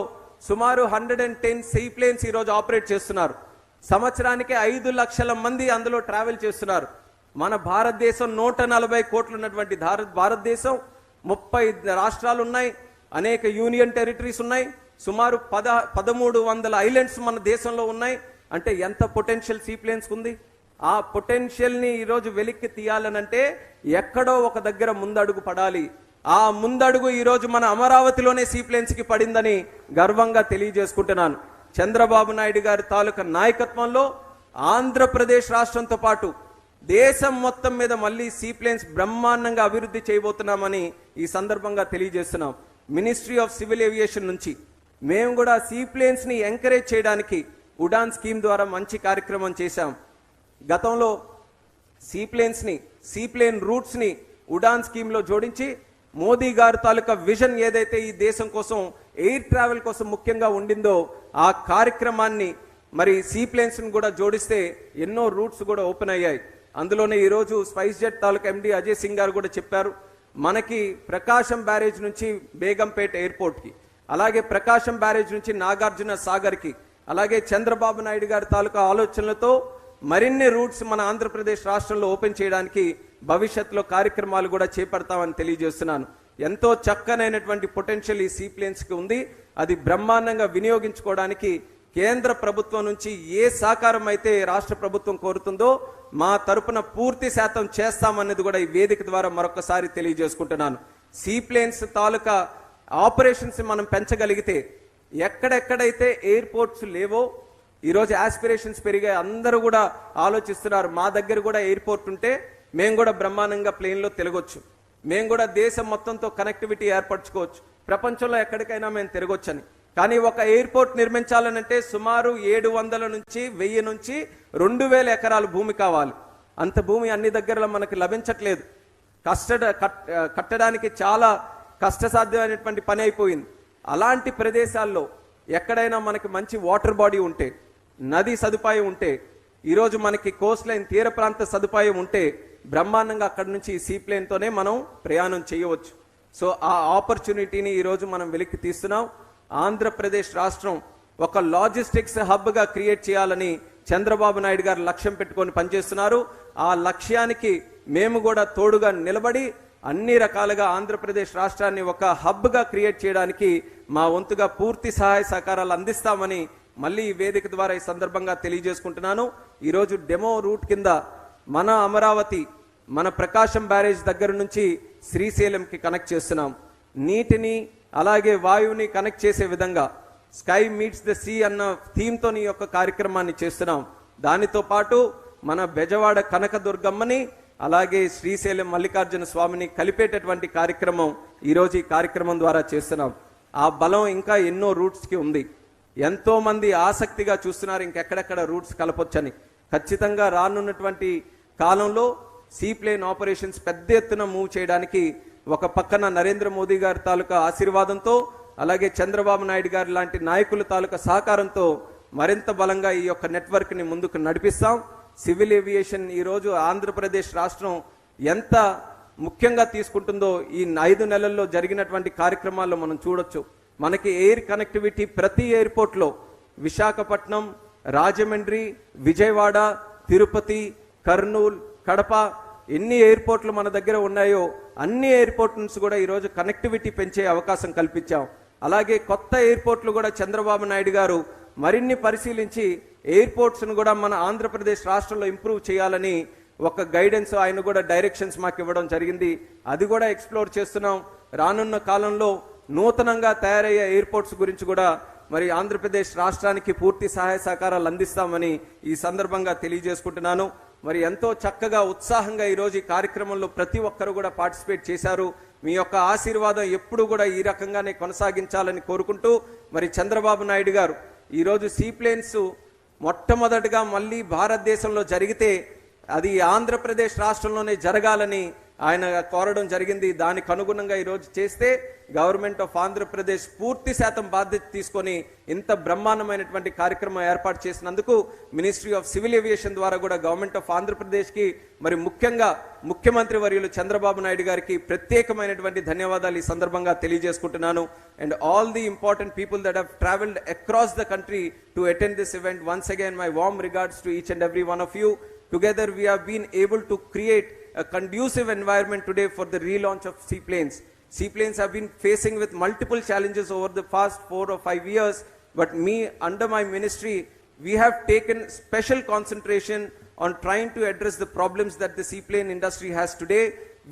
సుమారు 110 సీప్లేన్స్ ఈరోజు ఆపరేట్ చేస్తున్నారు. సంవత్సరానికి 5 లక్షల మంది అందులో ట్రావెల్ చేస్తున్నారు. మన భారతదేశం 140 కోట్లు ఉన్నటువంటి భారతదేశం 30 రాష్ట్రాలు ఉన్నాయి, అనేక యూనియన్ టెరిటరీస్ ఉన్నాయి, సుమారు 1300 ఐలాండ్స్ మన దేశంలో ఉన్నాయి. అంటే ఎంత పొటెన్షియల్ సీప్లేన్స్ ఉంది. ఆ పొటెన్షియల్ని ఈరోజు వెలిక్కి తీయాలనంటే ఎక్కడో ఒక దగ్గర ముందడుగు పడాలి. ఆ ముందడుగు ఈరోజు మన అమరావతిలోనే సీప్లేన్స్కి పడిందని గర్వంగా తెలియజేసుకుంటున్నాను. చంద్రబాబు నాయుడు గారి తాలూకా నాయకత్వంలో ఆంధ్రప్రదేశ్ రాష్ట్రంతో పాటు దేశం మొత్తం మీద మళ్ళీ సీప్లేన్స్ బ్రహ్మాండంగా అభివృద్ధి చేయబోతున్నామని ఈ సందర్భంగా తెలియజేస్తున్నాం. మినిస్ట్రీ ఆఫ్ సివిల్ ఏవియేషన్ నుంచి మేము కూడా సీప్లేన్స్ని ఎంకరేజ్ చేయడానికి ఉడాన్ స్కీమ్ ద్వారా మంచి కార్యక్రమం చేశాం. గతంలో సీప్లేన్ రూట్స్ని ఉడాన్ స్కీమ్లో జోడించి మోదీ గారి తాలూకా విజన్ ఏదైతే ఈ దేశం కోసం ఎయిర్ ట్రావెల్ కోసం ముఖ్యంగా ఉండిందో ఆ కార్యక్రమాన్ని మరి సీప్లేన్స్ని కూడా జోడిస్తే ఎన్నో రూట్స్ కూడా ఓపెన్ అయ్యాయి. అందులోనే ఈరోజు స్పైస్జెట్ తాలూకా ఎండి అజయ్ సింగ్ గారు కూడా చెప్పారు, మనకి ప్రకాశం బ్యారేజ్ నుంచి బేగంపేట ఎయిర్పోర్ట్కి, అలాగే ప్రకాశం బ్యారేజ్ నుంచి నాగార్జున సాగర్కి, అలాగే చంద్రబాబు నాయుడు గారి తాలూకా ఆలోచనలతో మరిన్ని రూట్స్ మన ఆంధ్రప్రదేశ్ రాష్ట్రంలో ఓపెన్ చేయడానికి భవిష్యత్తులో కార్యక్రమాలు కూడా చేపడతామని తెలియజేస్తున్నాను. ఎంతో చక్కనైనటువంటి పొటెన్షియల్ ఈ సీప్లేన్స్కి ఉంది. అది బ్రహ్మాండంగా వినియోగించుకోవడానికి కేంద్ర ప్రభుత్వం నుంచి ఏ సహకారం అయితే రాష్ట్ర ప్రభుత్వం కోరుతుందో మా తరపున పూర్తి శాతం చేస్తామన్నది కూడా ఈ వేదిక ద్వారా మరొకసారి తెలియజేసుకుంటున్నాను. సీప్లేన్స్ తాలూకా ఆపరేషన్స్ మనం పెంచగలిగితే ఎక్కడెక్కడైతే ఎయిర్పోర్ట్స్ లేవో ఈరోజు ఆస్పిరేషన్స్ పెరిగాయి. అందరూ కూడా ఆలోచిస్తున్నారు, మా దగ్గర కూడా ఎయిర్పోర్ట్ ఉంటే మేము కూడా బ్రహ్మాండంగా ప్లేన్లో తిరగొచ్చు, మేము కూడా దేశం మొత్తంతో కనెక్టివిటీ ఏర్పరచుకోవచ్చు, ప్రపంచంలో ఎక్కడికైనా మేము తిరగొచ్చని. కానీ ఒక ఎయిర్పోర్ట్ నిర్మించాలనంటే సుమారు 700 నుంచి 1000 నుంచి 2000 ఎకరాల భూమి కావాలి. అంత భూమి అన్ని దగ్గరలో మనకు లభించట్లేదు. కట్టడానికి చాలా కష్టసాధ్యమైనటువంటి పని అయిపోయింది. అలాంటి ప్రదేశాల్లో ఎక్కడైనా మనకి మంచి వాటర్ బాడీ ఉంటే, నది సదుపాయం ఉంటే, ఈరోజు మనకి కోస్ట్ లైన్ తీర ప్రాంత సదుపాయం ఉంటే బ్రహ్మాండంగా అక్కడి నుంచి సీప్లేన్తోనే మనం ప్రయాణం చేయవచ్చు. సో ఆ ఆపర్చునిటీని ఈరోజు మనం వెలికి తీస్తున్నాం. ఆంధ్రప్రదేశ్ రాష్ట్రం ఒక లాజిస్టిక్స్ హబ్గా క్రియేట్ చేయాలని చంద్రబాబు నాయుడు గారు లక్ష్యం పెట్టుకొని పనిచేస్తున్నారు. ఆ లక్ష్యానికి మేము కూడా తోడుగా నిలబడి అన్ని రకాలుగా ఆంధ్రప్రదేశ్ రాష్ట్రాన్ని ఒక హబ్గా క్రియేట్ చేయడానికి మా వంతుగా పూర్తి సహాయ సహకారాలు అందిస్తామని మళ్ళీ ఈ వేదిక ద్వారా ఈ సందర్భంగా తెలియజేసుకుంటున్నాను. ఈరోజు డెమో రూట్ కింద మన అమరావతి, మన ప్రకాశం బ్యారేజ్ దగ్గర నుంచి శ్రీశైలంకి కనెక్ట్ చేస్తున్నాం. నీటిని అలాగే వాయువుని కనెక్ట్ చేసే విధంగా స్కై మీట్స్ ద సీ అన్న థీమ్తో ఈ యొక్క కార్యక్రమాన్ని చేస్తున్నాం. దానితో పాటు మన బెజవాడ కనకదుర్గమ్మని అలాగే శ్రీశైలం మల్లికార్జున స్వామిని కలిపేటటువంటి కార్యక్రమం ఈరోజు ఈ కార్యక్రమం ద్వారా చేస్తున్నాం. ఆ బలం ఇంకా ఎన్నో రూట్స్కి ఉంది. ఎంతో మంది ఆసక్తిగా చూస్తున్నారు ఇంకెక్కడెక్కడ రూట్స్ కలపొచ్చని. ఖచ్చితంగా రానున్నటువంటి కాలంలో సీప్లేన్ ఆపరేషన్స్ పెద్ద ఎత్తున మూవ్ చేయడానికి ఒక పక్కన నరేంద్ర మోదీ గారి తాలూకా ఆశీర్వాదంతో అలాగే చంద్రబాబు నాయుడు గారి లాంటి నాయకుల తాలూకా సహకారంతో మరింత బలంగా ఈ యొక్క నెట్వర్క్ని ముందుకు నడిపిస్తాం. సివిల్ ఏవియేషన్ ఈరోజు ఆంధ్రప్రదేశ్ రాష్ట్రం ఎంత ముఖ్యంగా తీసుకుంటుందో ఈ 5 నెలల్లో జరిగినటువంటి కార్యక్రమాల్లో మనం చూడొచ్చు. మనకి ఎయిర్ కనెక్టివిటీ ప్రతి ఎయిర్పోర్ట్లో విశాఖపట్నం, రాజమండ్రి, విజయవాడ, తిరుపతి, కర్నూలు, కడప ఎన్ని ఎయిర్పోర్ట్లు మన దగ్గర ఉన్నాయో అన్ని ఎయిర్పోర్ట్ నుంచి కూడా ఈరోజు కనెక్టివిటీ పెంచే అవకాశం కల్పించాం. అలాగే కొత్త ఎయిర్పోర్ట్లు కూడా చంద్రబాబు నాయుడు గారు మరిన్ని పరిశీలించి ఎయిర్పోర్ట్స్ను కూడా మన ఆంధ్రప్రదేశ్ రాష్ట్రంలో ఇంప్రూవ్ చేయాలని ఒక గైడెన్స్ ఆయన కూడా డైరెక్షన్స్ మాకు ఇవ్వడం జరిగింది. అది కూడా ఎక్స్ప్లోర్ చేస్తున్నాం. రానున్న కాలంలో నూతనంగా తయారయ్యే ఎయిర్పోర్ట్స్ గురించి కూడా మరి ఆంధ్రప్రదేశ్ రాష్ట్రానికి పూర్తి సహాయ సహకారాలు అందిస్తామని ఈ సందర్భంగా తెలియజేసుకుంటున్నాను. మరి ఎంతో చక్కగా ఉత్సాహంగా ఈరోజు ఈ కార్యక్రమంలో ప్రతి ఒక్కరు కూడా పార్టిసిపేట్ చేశారు. మీ యొక్క ఆశీర్వాదం ఎప్పుడు కూడా ఈ రకంగానే కొనసాగించాలని కోరుకుంటూ మరి చంద్రబాబు నాయుడు గారు ఈరోజు సీప్లేన్స్ మొట్టమొదటిగా మళ్ళీ భారతదేశంలో జరిగితే అది ఆంధ్రప్రదేశ్ రాష్ట్రంలోనే జరగాలని ఆయన కోరడం జరిగింది. దానికి అనుగుణంగా ఈరోజు చేస్తే గవర్నమెంట్ ఆఫ్ ఆంధ్రప్రదేశ్ పూర్తి శాతం బాధ్యత తీసుకొని ఇంత బ్రహ్మాండమైనటువంటి కార్యక్రమం ఏర్పాటు చేసినందుకు మినిస్ట్రీ ఆఫ్ సివిల్ ఏవియేషన్ ద్వారా కూడా గవర్నమెంట్ ఆఫ్ ఆంధ్రప్రదేశ్కి మరి ముఖ్యంగా ముఖ్యమంత్రి వర్యులు చంద్రబాబు నాయుడు గారికి ప్రత్యేకమైనటువంటి ధన్యవాదాలు ఈ సందర్భంగా తెలియజేసుకుంటున్నాను. And all the important people that have traveled across the country to attend this event, once again my warm regards to each and every one of you. Together we have been able to create a conducive environment today for the relaunch of seaplanes. Seaplanes have been facing with multiple challenges over the past 4 or 5 years, but under my ministry, we have taken special concentration on trying to address the problems that the seaplane industry has today.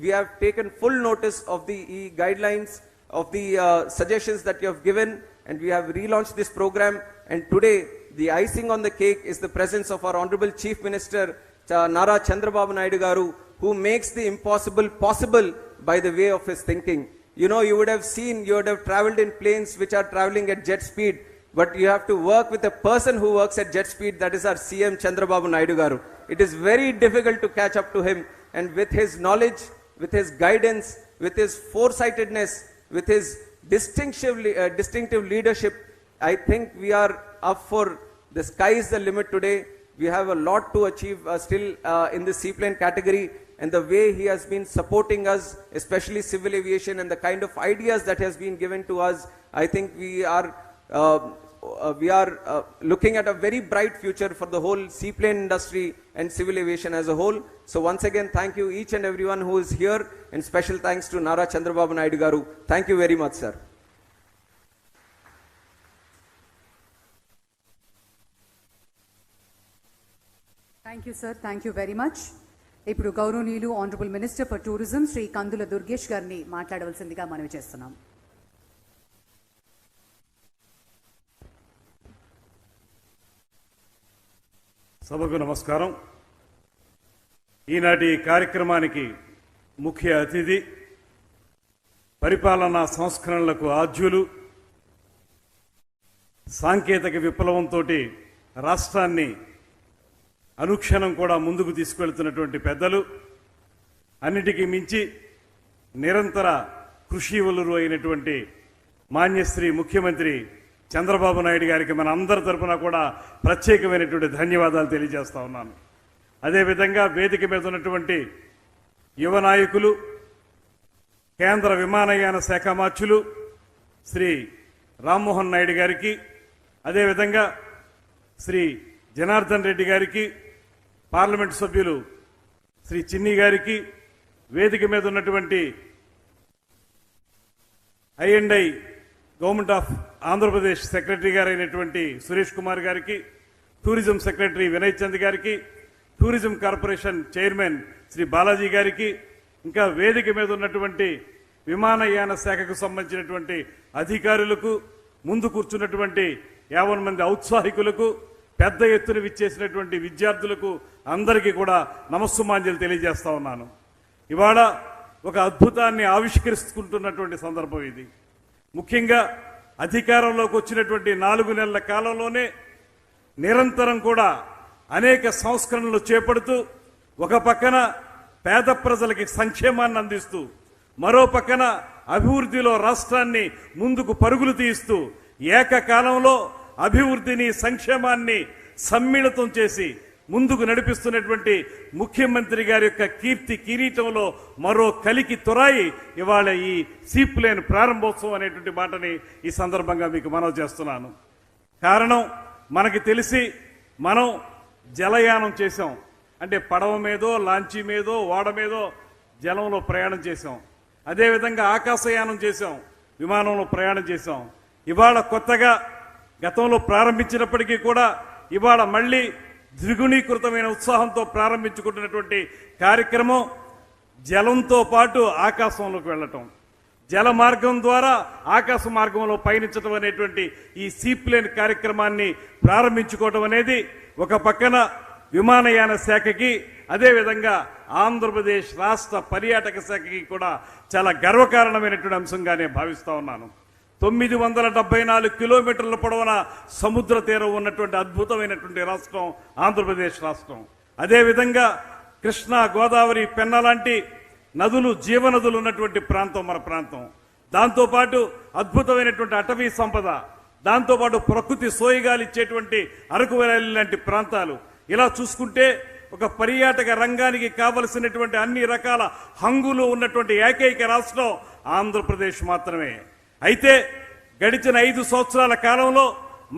We have taken full notice of the guidelines, of the suggestions that you have given, and we have relaunched this program. And today, the icing on the cake is the presence of our Honorable Chief Minister, Nara Chandrababu Naidu garu, who makes the impossible possible by the way of his thinking. You know, you would have traveled in planes which are traveling at jet speed, but you have to work with a person who works at jet speed, that is our CM Chandrababu Naidu garu. It is very difficult to catch up to him, and with his knowledge, with his guidance, with his foresightedness, with his distinctive leadership, I think we are up for the sky is the limit today. We have a lot to achieve still in the seaplane category, and the way he has been supporting us, especially civil aviation, and the kind of ideas that has been given to us, I think we are looking at a very bright future for the whole seaplane industry and civil aviation as a whole. So once again, thank you each and everyone who is here, and special thanks to Nara Chandrababu Naidu garu. Thank you very much, sir. Thank you sir, thank you very much. ఇప్పుడు గౌరవనీయులు honourable minister for tourism Shri Kandula Durgesh గారిని మాట్లాడవలసిందిగా మనవి చేస్తున్నాం. సభకు నమస్కారం. ఈనాటి కార్యక్రమానికి ముఖ్య అతిథి, పరిపాలనా సంస్కరణలకు ఆద్యులు, సాంకేతిక విప్లవంతో రాష్ట్రాన్ని అనుక్షణం కూడా ముందుకు తీసుకెళ్తున్నటువంటి పెద్దలు, అన్నిటికీ మించి నిరంతర కృషివలురు అయినటువంటి మాన్యశ్రీ ముఖ్యమంత్రి చంద్రబాబు నాయుడు గారికి మన అందరి తరఫున కూడా ప్రత్యేకమైనటువంటి ధన్యవాదాలు తెలియజేస్తా ఉన్నాను. అదేవిధంగా వేదిక మీద ఉన్నటువంటి యువ నాయకులు, కేంద్ర విమానయాన శాఖ మంత్రులు శ్రీ రామ్ మోహన్ నాయుడు గారికి, అదేవిధంగా శ్రీ జనార్దన్ రెడ్డి గారికి, పార్లమెంట్ సభ్యులు శ్రీ చిన్ని గారికి, వేదిక మీద ఉన్నటువంటి I&I government of Andhra Pradesh secretary గారు అయినటువంటి సురేష్ కుమార్ గారికి, టూరిజం సెక్రటరీ వినయ్ చంద్ గారికి, tourism corporation chairman Shri Balaji గారికి, ఇంకా వేదిక మీద ఉన్నటువంటి విమానయాన శాఖకు సంబంధించినటువంటి అధికారులకు, ముందు కూర్చున్నటువంటి 50 మంది ఔత్సాహికులకు, పెద్ద ఎత్తున విచ్చేసినటువంటి విద్యార్థులకు అందరికీ కూడా నమస్సుమాంజలు తెలియజేస్తా ఉన్నాను. ఇవాళ ఒక అద్భుతాన్ని ఆవిష్కరిస్తున్నటువంటి సందర్భం ఇది. ముఖ్యంగా అధికారంలోకి వచ్చినటువంటి 4 నెలల కాలంలోనే నిరంతరం కూడా అనేక సంస్కరణలు చేపడుతూ, ఒక పక్కన పేద ప్రజలకి సంక్షేమాన్ని అందిస్తూ, మరో పక్కన అభివృద్ధిలో రాష్ట్రాన్ని ముందుకు పరుగులు తీస్తూ, ఏకకాలంలో అభివృద్ధిని సంక్షేమాన్ని సమ్మిళితం చేసి ముందుకు నడిపిస్తున్నటువంటి ముఖ్యమంత్రి గారి యొక్క కీర్తి కిరీటంలో మరో కలికి తొరాయి ఇవాళ ఈ సీప్లేన్ ప్రారంభోత్సవం అనేటువంటి మాటని ఈ సందర్భంగా మీకు మనవి చేస్తున్నాను. కారణం, మనకి తెలిసి మనం జలయానం చేశాం, అంటే పడవ మీదో, లాంచీ మీదో, ఓడ మీదో జలంలో ప్రయాణం చేశాం. అదేవిధంగా ఆకాశయానం చేశాం, విమానంలో ప్రయాణం చేశాం. ఇవాళ కొత్తగా గతంలో ప్రారంభించినప్పటికీ కూడా ఇవాళ మళ్ళీ ద్విగుణీకృతమైన ఉత్సాహంతో ప్రారంభించుకుంటున్నటువంటి కార్యక్రమం జలంతో పాటు ఆకాశంలోకి వెళ్ళటం, జల మార్గం ద్వారా ఆకాశ మార్గంలో పయనించడం అనేటువంటి ఈ సీప్లేన్ కార్యక్రమాన్ని ప్రారంభించుకోవడం అనేది ఒక పక్కన విమానయాన శాఖకి, అదేవిధంగా ఆంధ్రప్రదేశ్ రాష్ట్ర పర్యాటక శాఖకి కూడా చాలా గర్వకారణమైనటువంటి అంశంగానే భావిస్తా ఉన్నాను. 974 కిలోమీటర్ల పొడవున సముద్ర తీరం ఉన్నటువంటి అద్భుతమైనటువంటి రాష్ట్రం ఆంధ్రప్రదేశ్ రాష్ట్రం. అదేవిధంగా కృష్ణా, గోదావరి, పెన్న లాంటి నదులు జీవనదులు ఉన్నటువంటి ప్రాంతం మన ప్రాంతం. దాంతోపాటు అద్భుతమైనటువంటి అటవీ సంపద, దాంతోపాటు ప్రకృతి సోయగాలు ఇచ్చేటువంటి అరకు వ్యాలీ లాంటి ప్రాంతాలు. ఇలా చూసుకుంటే ఒక పర్యాటక రంగానికి కావలసినటువంటి అన్ని రకాల హంగులు ఉన్నటువంటి ఏకైక రాష్ట్రం ఆంధ్రప్రదేశ్ మాత్రమే. అయితే గడిచిన 5 సంవత్సరాల కాలంలో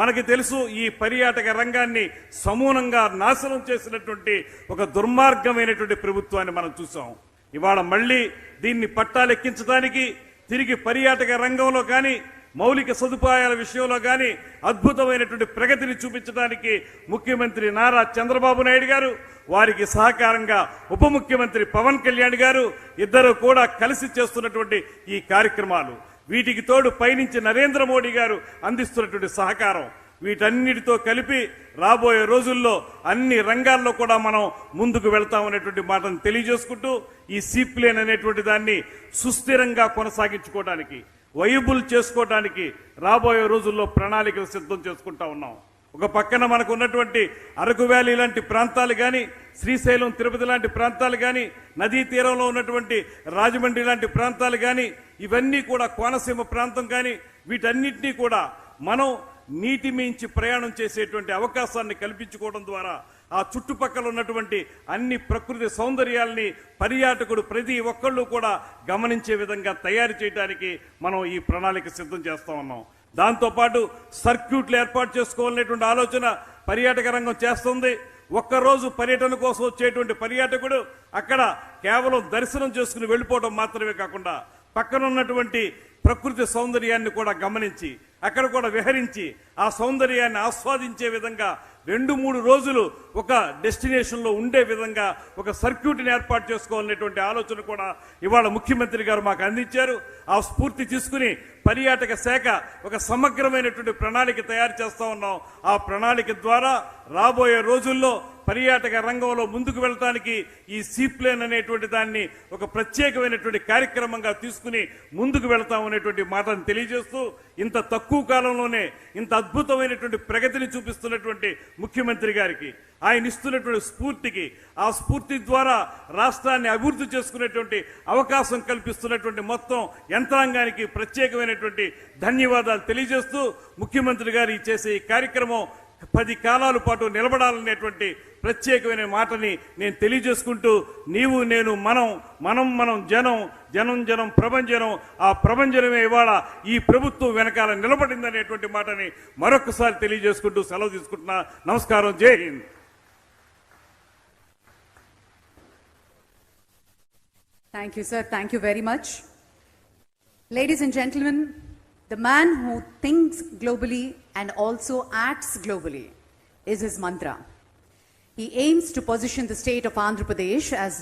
మనకి తెలుసు, ఈ పర్యాటక రంగాన్ని సమూలంగా నాశనం చేసినటువంటి ఒక దుర్మార్గమైనటువంటి ప్రభుత్వాన్ని మనం చూసాం. ఇవాళ మళ్ళీ దీన్ని పట్టాలెక్కించడానికి, తిరిగి పర్యాటక రంగంలో కానీ మౌలిక సదుపాయాల విషయంలో కానీ అద్భుతమైనటువంటి ప్రగతిని చూపించడానికి ముఖ్యమంత్రి నారా చంద్రబాబు నాయుడు గారు, వారికి సహకారంగా ఉప ముఖ్యమంత్రి పవన్ కళ్యాణ్ గారు ఇద్దరు కూడా కలిసి చేస్తున్నటువంటి ఈ కార్యక్రమాలు, వీటికి తోడు పైనుంచి నరేంద్ర మోడీ గారు అందిస్తున్నటువంటి సహకారం, వీటన్నిటితో కలిపి రాబోయే రోజుల్లో అన్ని రంగాల్లో కూడా మనం ముందుకు వెళ్తామనేటువంటి మాటను తెలియజేసుకుంటూ, ఈ సీప్లేన్ అనేటువంటి దాన్ని సుస్థిరంగా కొనసాగించుకోవడానికి, వైబుల్ చేసుకోవడానికి రాబోయే రోజుల్లో ప్రణాళికలు సిద్ధం చేసుకుంటా ఉన్నాం. ఒక పక్కన మనకు ఉన్నటువంటి అరకు వ్యాలీ లాంటి ప్రాంతాలు కానీ, శ్రీశైలం తిరుపతి లాంటి ప్రాంతాలు కానీ, నదీ తీరంలో ఉన్నటువంటి రాజమండ్రి లాంటి ప్రాంతాలు కానీ, ఇవన్నీ కూడా కోనసీమ ప్రాంతం కానీ, వీటన్నిటినీ కూడా మనం నీటి మించి ప్రయాణం చేసేటువంటి అవకాశాన్ని కల్పించుకోవడం ద్వారా ఆ చుట్టుపక్కల ఉన్నటువంటి అన్ని ప్రకృతి సౌందర్యాల్ని పర్యాటకుడు ప్రతి ఒక్కళ్ళు కూడా గమనించే విధంగా తయారు చేయడానికి మనం ఈ ప్రణాళిక సిద్ధం చేస్తా ఉన్నాం. దాంతోపాటు సర్క్యూట్లు ఏర్పాటు చేసుకోవాలనేటువంటి ఆలోచన పర్యాటక రంగం చేస్తుంది. ఒక్కరోజు పర్యటన కోసం వచ్చేటువంటి పర్యాటకుడు అక్కడ కేవలం దర్శనం చేసుకుని వెళ్ళిపోవడం మాత్రమే కాకుండా పక్కన ఉన్నటువంటి ప్రకృతి సౌందర్యాన్ని కూడా గమనించి అక్కడ కూడా విహరించి ఆ సౌందర్యాన్ని ఆస్వాదించే విధంగా 2-3 రోజులు ఒక డెస్టినేషన్ లో ఉండే విధంగా ఒక సర్క్యూట్ని ఏర్పాటు చేసుకోవాలనేటువంటి ఆలోచన కూడా ఇవాళ ముఖ్యమంత్రి గారు మాకు అందించారు. ఆ స్ఫూర్తి తీసుకుని పర్యాటక శాఖ ఒక సమగ్రమైనటువంటి ప్రణాళిక తయారు చేస్తా ఉన్నాం. ఆ ప్రణాళిక ద్వారా రాబోయే రోజుల్లో పర్యాటక రంగంలో ముందుకు వెళ్ళడానికి ఈ సీప్లేన్ అనేటువంటి దాన్ని ఒక ప్రత్యేకమైనటువంటి కార్యక్రమంగా తీసుకుని ముందుకు వెళ్తాం అనేటువంటి మాటను తెలియజేస్తూ, ఇంత తక్కువ కాలంలోనే ఇంత అద్భుతమైనటువంటి ప్రగతిని చూపిస్తున్నటువంటి ముఖ్యమంత్రి గారికి, ఆయన ఇస్తున్నటువంటి స్ఫూర్తికి, ఆ స్ఫూర్తి ద్వారా రాష్ట్రాన్ని అభివృద్ధి చేసుకునేటువంటి అవకాశం కల్పిస్తున్నటువంటి మొత్తం యంత్రాంగానికి ప్రత్యేకమైనటువంటి ధన్యవాదాలు తెలియజేస్తూ, ముఖ్యమంత్రి గారు చేసే ఈ కార్యక్రమం 10 కాలాల పాటు నిలబడాలనేటువంటి ప్రత్యేకమైన మాటని నేను తెలియజేసుకుంటూ, నీవు నేను మనం జనం ప్రభంజనం, ఆ ప్రభంజనమే ఇవాళ ఈ ప్రభుత్వం వెనకాల నిలబడిందనేటువంటి మాటని మరొకసారి తెలియజేసుకుంటూ సెలవు తీసుకుంటున్నా. నమస్కారం. జై Hind. Thank you, sir. Thank you very much. Ladies and gentlemen, the man who thinks globally and also acts globally is his mantra. He aims to position the state of Andhra Pradesh as